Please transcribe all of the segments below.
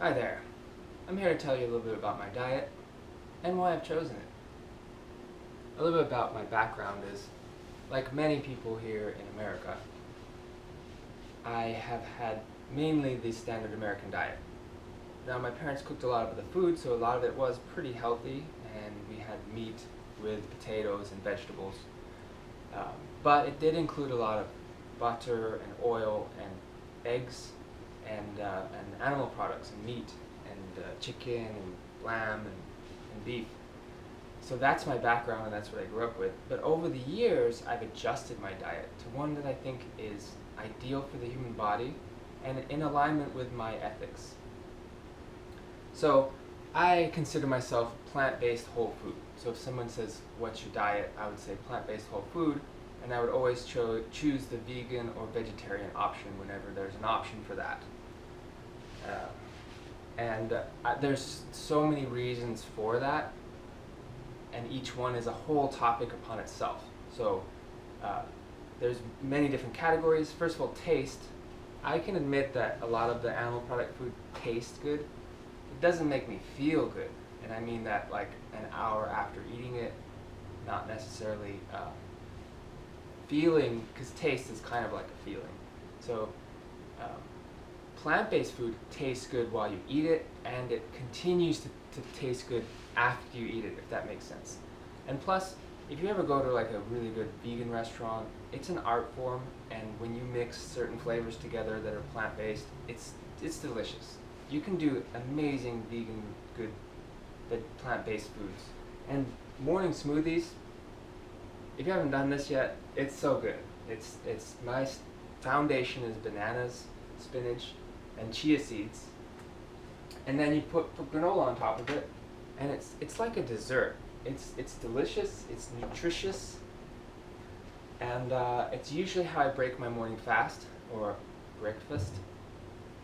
Hi there. I'm here to tell you a little bit about my diet and why I've chosen it. A little bit about my background is, like many people here in America, I have had mainly the standard American diet. Now my parents cooked a lot of the food, so a lot of it was pretty healthy, and we had meat with potatoes and vegetables. But it did include a lot of butter and oil and eggs and animal products and meat and chicken and lamb and beef. So that's my background and that's what I grew up with. But over the years, I've adjusted my diet to one that I think is ideal for the human body and in alignment with my ethics. So I consider myself plant-based whole food. So if someone says, what's your diet? I would say plant-based whole food, and I would always choose the vegan or vegetarian option whenever there's an option for that. There's so many reasons for that, and each one is a whole topic upon itself. So there's many different categories. First of all, taste. I can admit that a lot of the animal product food tastes good. It doesn't make me feel good, and I mean that like an hour after eating it, not necessarily feeling, because taste is kind of like a feeling. So plant-based food tastes good while you eat it, and it continues to taste good after you eat it, if that makes sense. And plus, if you ever go to like a really good vegan restaurant, it's an art form, and when you mix certain flavors together that are plant-based, it's delicious. You can do amazing vegan good plant-based foods. And morning smoothies, if you haven't done this yet, it's so good. It's my foundation is bananas, spinach, and chia seeds. And then you put granola on top of it, and it's like a dessert. It's delicious, it's nutritious, and it's usually how I break my morning fast, or breakfast.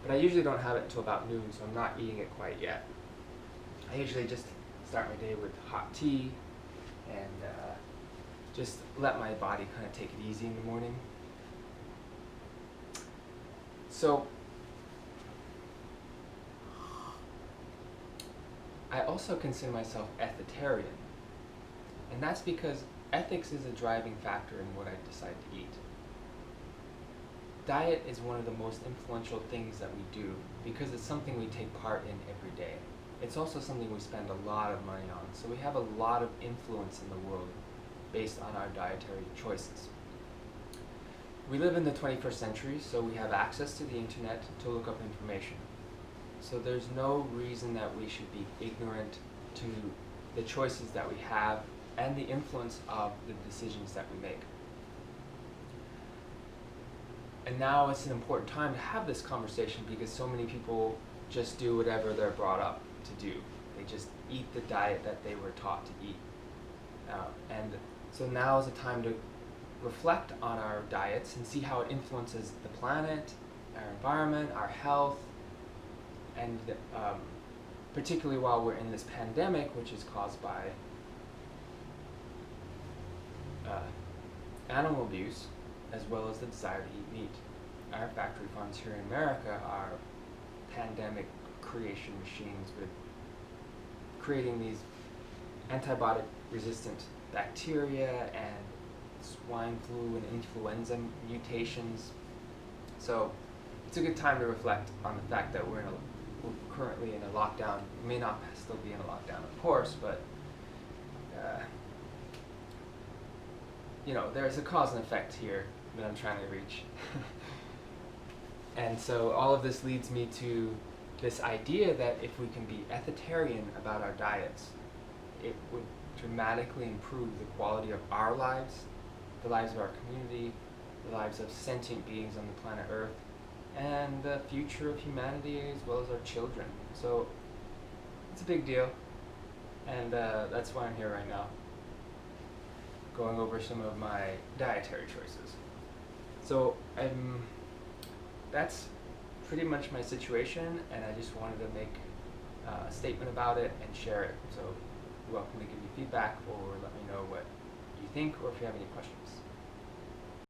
But I usually don't have it until about noon, so I'm not eating it quite yet. I usually just start my day with hot tea, and just let my body kind of take it easy in the morning. So I also consider myself Ethitarian, and that's because ethics is a driving factor in what I decide to eat. Diet is one of the most influential things that we do because it's something we take part in every day. It's also something we spend a lot of money on, so we have a lot of influence in the world based on our dietary choices. We live in the 21st century, so we have access to the internet to look up information. So there's no reason that we should be ignorant to the choices that we have and the influence of the decisions that we make. And now it's an important time to have this conversation because so many people just do whatever they're brought up to do. They just eat the diet that they were taught to eat. And so now is a time to reflect on our diets and see how it influences the planet, our environment, our health, and particularly while we're in this pandemic, which is caused by animal abuse, as well as the desire to eat meat. Our factory farms here in America are pandemic creation machines with creating these antibiotic-resistant bacteria and swine flu and influenza mutations. So it's a good time to reflect on the fact that we're currently in a lockdown. We may not still be in a lockdown, of course, but you know, there's a cause and effect here that I'm trying to reach. And so all of this leads me to this idea that if we can be Ethitarian about our diets, it would dramatically improve the quality of our lives, the lives of our community, the lives of sentient beings on the planet Earth, and the future of humanity as well as our children. So it's a big deal, and that's why I'm here right now, going over some of my dietary choices. So that's pretty much my situation, and I just wanted to make a statement about it and share it. So you're welcome to give me feedback or let me know what you think or if you have any questions.